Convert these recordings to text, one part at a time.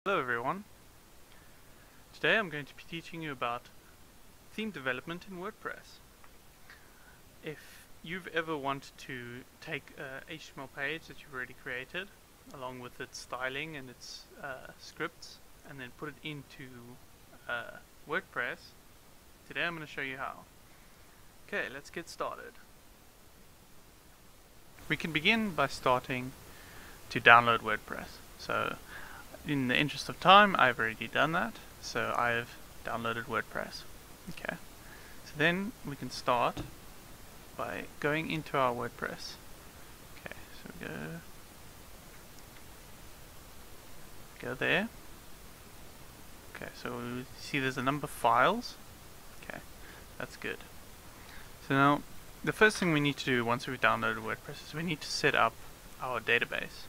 Hello everyone. Today I'm going to be teaching you about theme development in WordPress. If you've ever wanted to take a HTML page that you've already created along with its styling and its scripts and then put it into WordPress, today I'm going to show you how. Okay, let's get started. We can begin by starting to download WordPress. So in the interest of time, I've already done that, so I've downloaded WordPress. Okay, so then we can start by going into our WordPress. Okay, so we go there. Okay, so we see there's a number of files. Okay, that's good. So now the first thing we need to do once we've downloaded WordPress is we need to set up our database.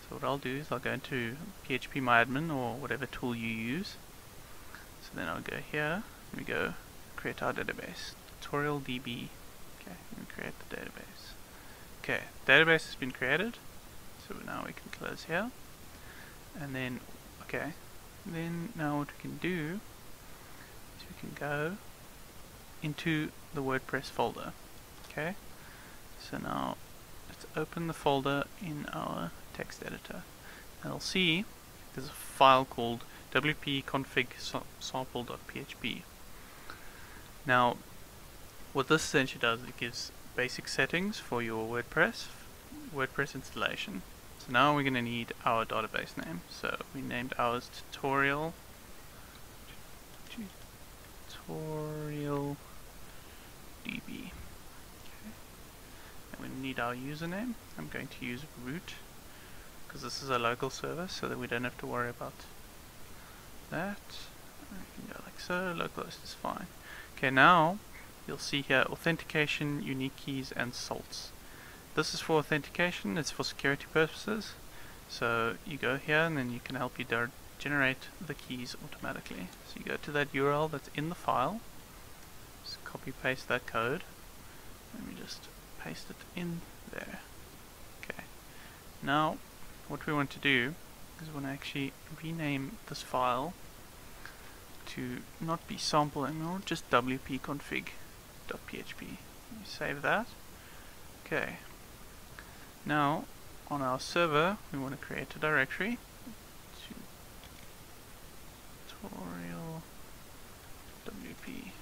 So what I'll do is I'll go into phpMyAdmin or whatever tool you use. So then I'll go here and we go create our database. Tutorial DB. Okay, and create the database. Okay, database has been created. So now we can close here. And then now what we can do is we can go into the WordPress folder. Okay, so now let's open the folder in our text editor. And I'll see there's a file called wp-config sample.php. Now, what this essentially does, it gives basic settings for your WordPress installation. So now we're going to need our database name. So we named ours tutorial DB. We need our username. I'm going to use root because this is a local server, so that we don't have to worry about that. We can go like so. Localhost is fine. Okay, now you'll see here authentication, unique keys, and salts. This is for authentication. It's for security purposes. So you go here, and then you can help you generate the keys automatically. So you go to that URL that's in the file. Just copy paste that code. Let me just paste it in there. Okay. Now, what we want to do is we want to actually rename this file to not be sample anymore, just wp-config.php. Save that. Okay. Now, on our server, we want to create a directory. Tutorial wp.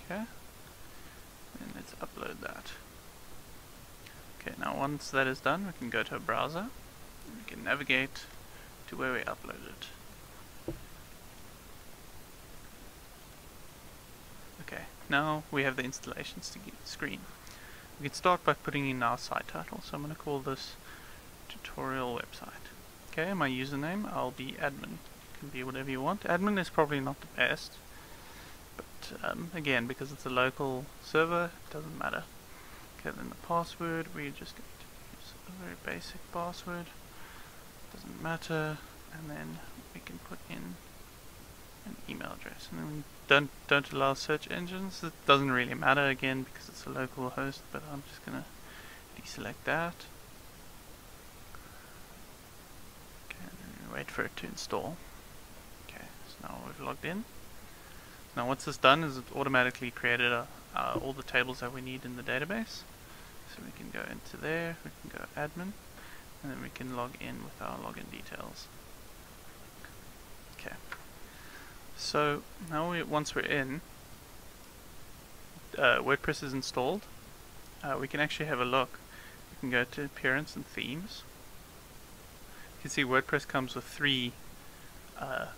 Okay. And let's upload that. Okay, now once that is done, we can go to a browser and we can navigate to where we uploaded. Okay, now we have the installation screen. We can start by putting in our site title. So I'm going to call this tutorial website. Okay, my username, I'll be admin. It can be whatever you want. Admin is probably not the best. But again, because it's a local server, it doesn't matter. Okay, then the password, we're just going to use a very basic password. Doesn't matter. And then we can put in an email address. And then we don't allow search engines. It doesn't really matter again because it's a local host, but I'm just going to deselect that. Okay, and then we wait for it to install. Okay, so now we've logged in. Now what's this done is it automatically created all the tables that we need in the database. So we can go into there, we can go admin, and then we can log in with our login details. Okay. So now once we're in, WordPress is installed. We can actually have a look. We can go to appearance and themes. You can see WordPress comes with 3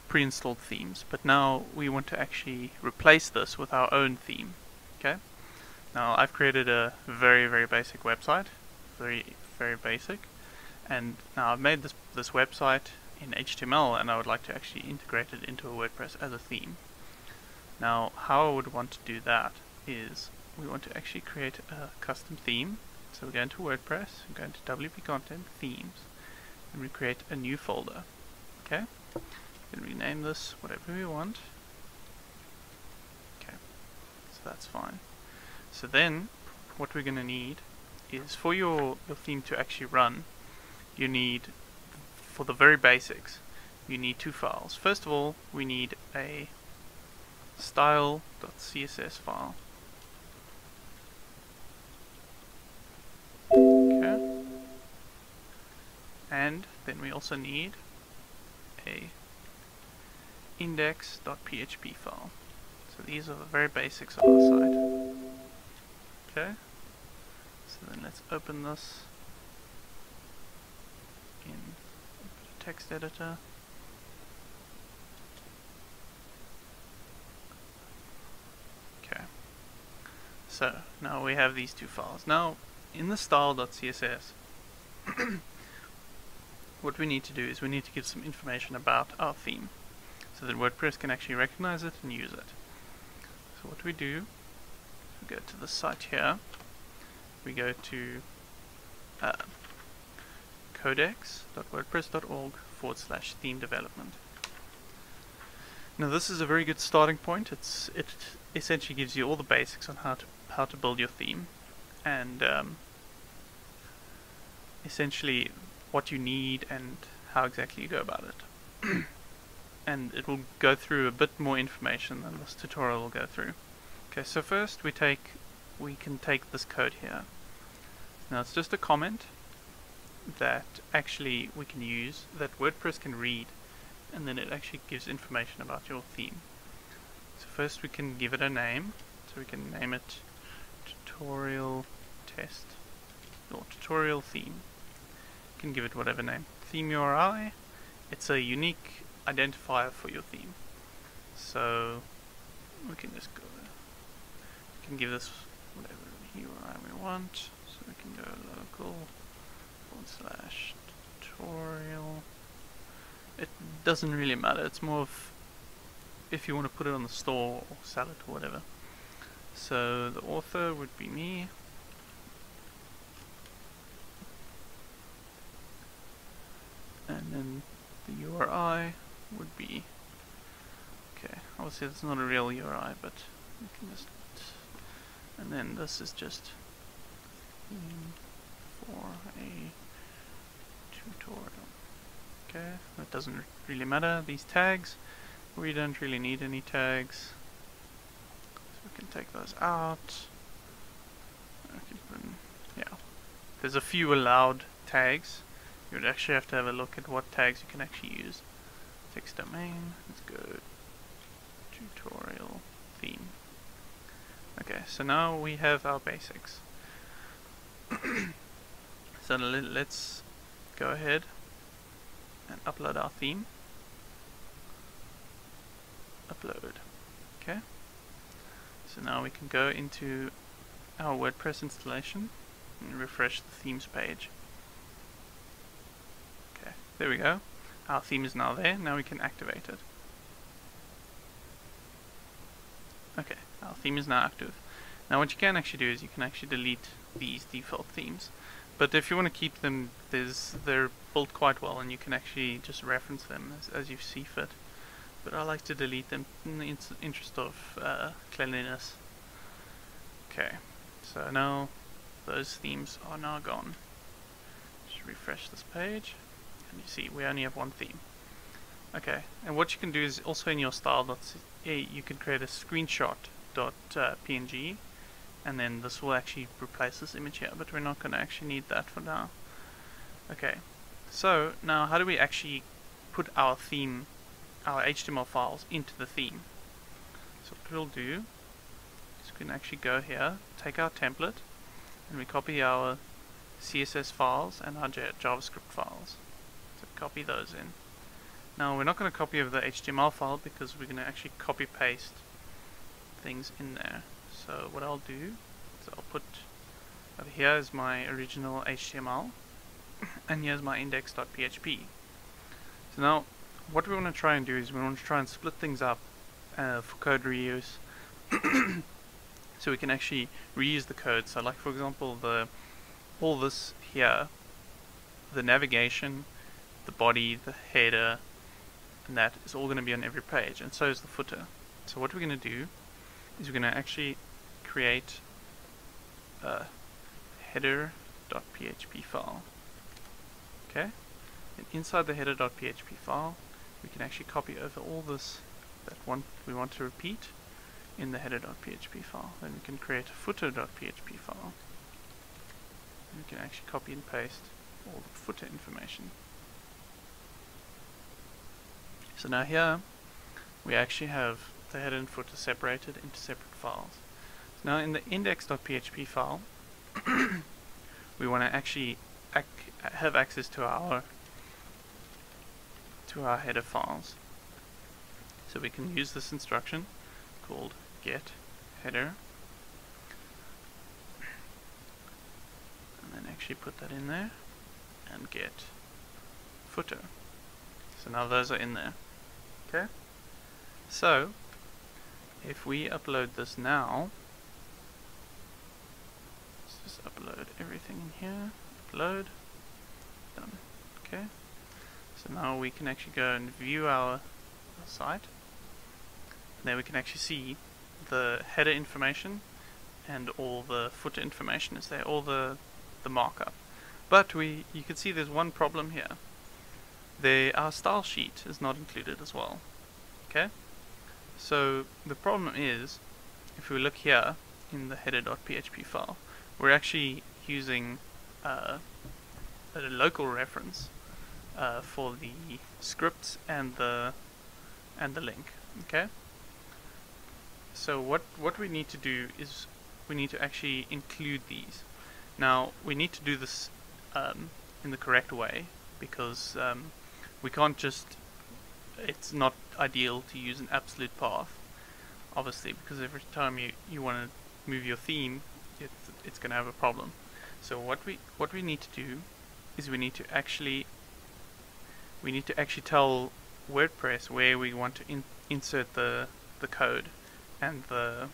pre-installed themes, but now we want to actually replace this with our own theme. Okay, now I've created a very basic website, very basic, and now I've made this website in HTML, and I would like to actually integrate it into a WordPress as a theme. Now how I would want to do that is we want to actually create a custom theme. So we go into WordPress, we go into WP Content, Themes, and we create a new folder. Okay. We can rename this whatever we want. Okay, so that's fine. So then what we're going to need is for your theme to actually run, you need, for the very basics, you need two files. First of all, we need a style.css file. Okay. And then we also need a index.php file. So these are the very basics of our site. Okay. So then let's open this in a text editor. Okay. So now we have these two files. Now in the style.css what we need to do is we need to give some information about our theme so that WordPress can actually recognize it and use it. So what we do, we go to the site here, we go to codex.wordpress.org/theme development. Now this is a very good starting point. It essentially gives you all the basics on how to build your theme, and essentially what you need and how exactly you go about it. And it will go through a bit more information than this tutorial will go through. Okay, so first we can take this code here. Now it's just a comment that actually we can use, that WordPress can read, and then it actually gives information about your theme. So first we can give it a name, so we can name it tutorial test or tutorial theme. You can give it whatever name. Theme URI, it's a unique identifier for your theme. So we can just go there. We can give this whatever URI we want. So we can go local/tutorial. It doesn't really matter. It's more of if you want to put it on the store or sell it or whatever. So the author would be me. And then the URI would be, okay, obviously it's not a real URI, but we can just, and then this is just theme for a tutorial. Okay, that doesn't really matter. These tags, we don't really need any tags, so we can take those out. I can put in, yeah, there's a few allowed tags. You would actually have to have a look at what tags you can actually use. Text domain, let's go tutorial theme. Okay, so now we have our basics. So let's go ahead and upload our theme. Upload. Okay. So now we can go into our WordPress installation and refresh the themes page. Okay, there we go. Our theme is now there. Now we can activate it. Okay, our theme is now active. Now what you can actually do is you can actually delete these default themes. But if you want to keep them, they're built quite well and you can actually just reference them as you see fit. But I like to delete them in the interest of cleanliness. Okay, so now those themes are now gone. Just refresh this page and you see we only have one theme. Okay, and what you can do is also in your style.ca you can create a screenshot.png, and then this will actually replace this image here, but we're not going to actually need that for now. Okay, so now how do we actually put our theme, our HTML files into the theme? So what we'll do is we can actually go here, take our template, and we copy our CSS files and our JavaScript files. So copy those in. Now we're not going to copy over the HTML file because we're going to actually copy paste things in there. So what I'll do is I'll put over here is my original HTML and here's my index.php. So now what we want to try and do is we want to try and split things up for code reuse so we can actually reuse the code. So like for example all this here, the navigation, the body, the header, and that is all going to be on every page, and so is the footer. So what we're going to do is we're going to actually create a header.php file. Okay, and inside the header.php file we can actually copy over all this that we want to repeat in the header.php file. Then we can create a footer.php file. And we can actually copy and paste all the footer information. So now here we actually have the header and footer separated into separate files. So now in the index.php file we want to actually have access to our header files. So we can use this instruction called get header and then actually put that in there and get footer. So now those are in there. Okay? So if we upload this now, let's just upload everything in here. Upload. Done. Okay. So now we can actually go and view our site. And there we can actually see the header information and all the footer information is there, all the markup. But you can see there's one problem here. Our style sheet is not included as well. Okay? So the problem is, if we look here in the header.php file, we're actually using a local reference for the scripts and the link. Okay? So what we need to do is we need to actually include these. Now we need to do this in the correct way, because we can't just, it's not ideal to use an absolute path, obviously, because every time you want to move your theme, it's going to have a problem. So what we need to do is we need to actually tell WordPress where we want to insert the code and the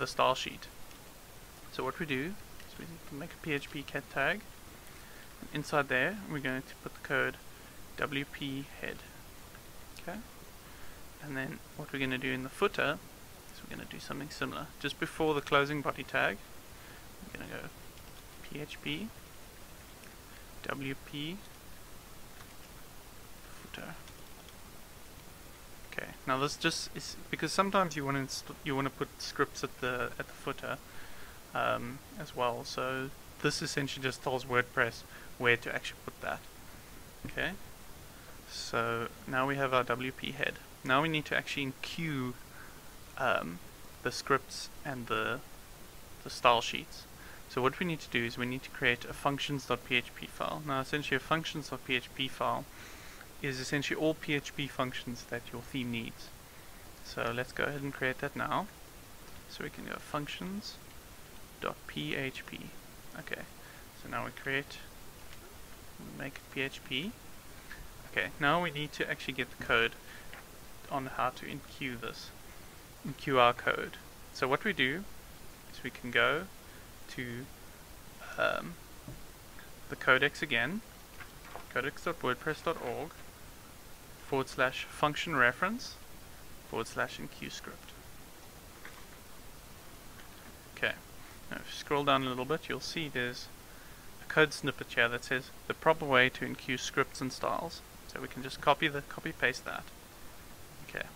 style sheet. So what we do is we need to make a PHP cat tag. And inside there, we're going to put the code WP head. Okay. And then what we're going to do in the footer is we're going to do something similar. Just before the closing body tag, we're going to go PHP WP footer. Okay. Now this just is because sometimes you want to put scripts at the footer as well. So this essentially just tells WordPress where to actually put that. Okay. So now we have our WP head. Now we need to actually enqueue the scripts and the style sheets. So what we need to do is we need to create a functions.php file. Now essentially a functions.php file is essentially all PHP functions that your theme needs. So let's go ahead and create that now. So we can go functions.php. Okay, so now we make it PHP. Okay, now we need to actually get the code on how to enqueue our code. So what we do is we can go to the codex again, codex.wordpress.org /function reference /enqueue script. Okay, now if you scroll down a little bit, you'll see there's a code snippet here that says the proper way to enqueue scripts and styles. So we can just copy paste that. Okay,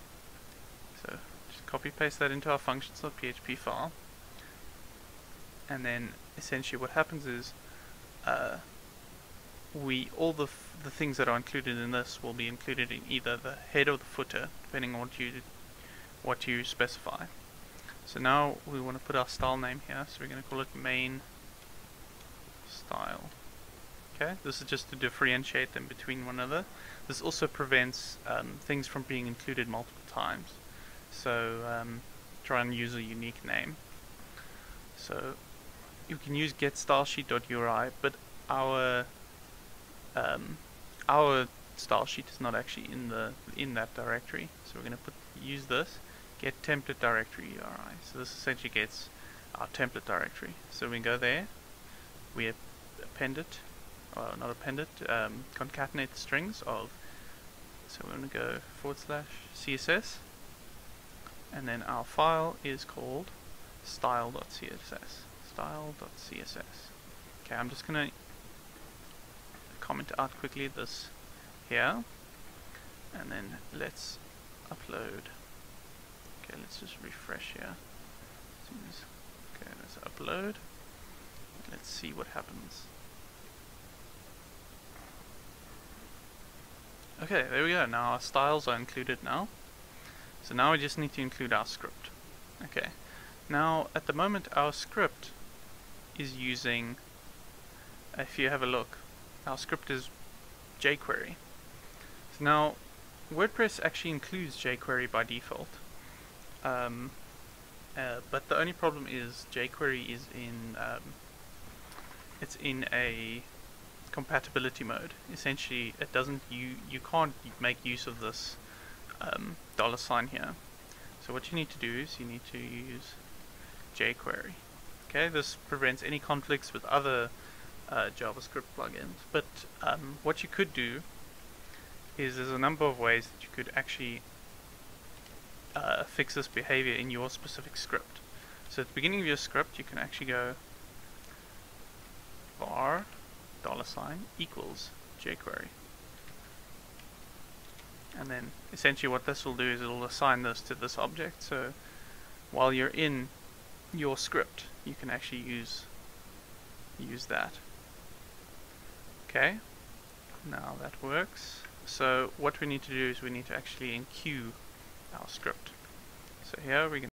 so just copy paste that into our functions.php file, and then essentially what happens is all the things that are included in this will be included in either the head or the footer, depending on what you specify. So now we want to put our style name here, so we're going to call it main style. Okay, this is just to differentiate them between one another. This also prevents things from being included multiple times. So try and use a unique name. So you can use getStyleSheet.uri, but our style sheet is not actually in that directory. So we're going to use this get template directory URI. So this essentially gets our template directory. So we go there, we append it, or not append it, concatenate the strings of. So we're going to go /CSS, and then our file is called style.css. Style.css. Okay, I'm just going to comment out quickly this here, and then let's upload. Okay, let's just refresh here. Okay, let's upload. Let's see what happens. Okay, there we go. Now our styles are included now. So now we just need to include our script. Okay. Now at the moment our script is using, if you have a look, our script is jQuery. So now WordPress actually includes jQuery by default. But the only problem is jQuery is in it's in a compatibility mode. Essentially, it doesn't you can't make use of this $ here. So what you need to do is you need to use jQuery. Okay, this prevents any conflicts with other JavaScript plugins. But what you could do is there's a number of ways that you could actually fix this behavior in your specific script. So at the beginning of your script, you can actually go var $equals jQuery. And then essentially what this will do is it'll assign this to this object. So while you're in your script, you can actually use that. Okay, now that works. So what we need to do is we need to actually enqueue our script. So here we can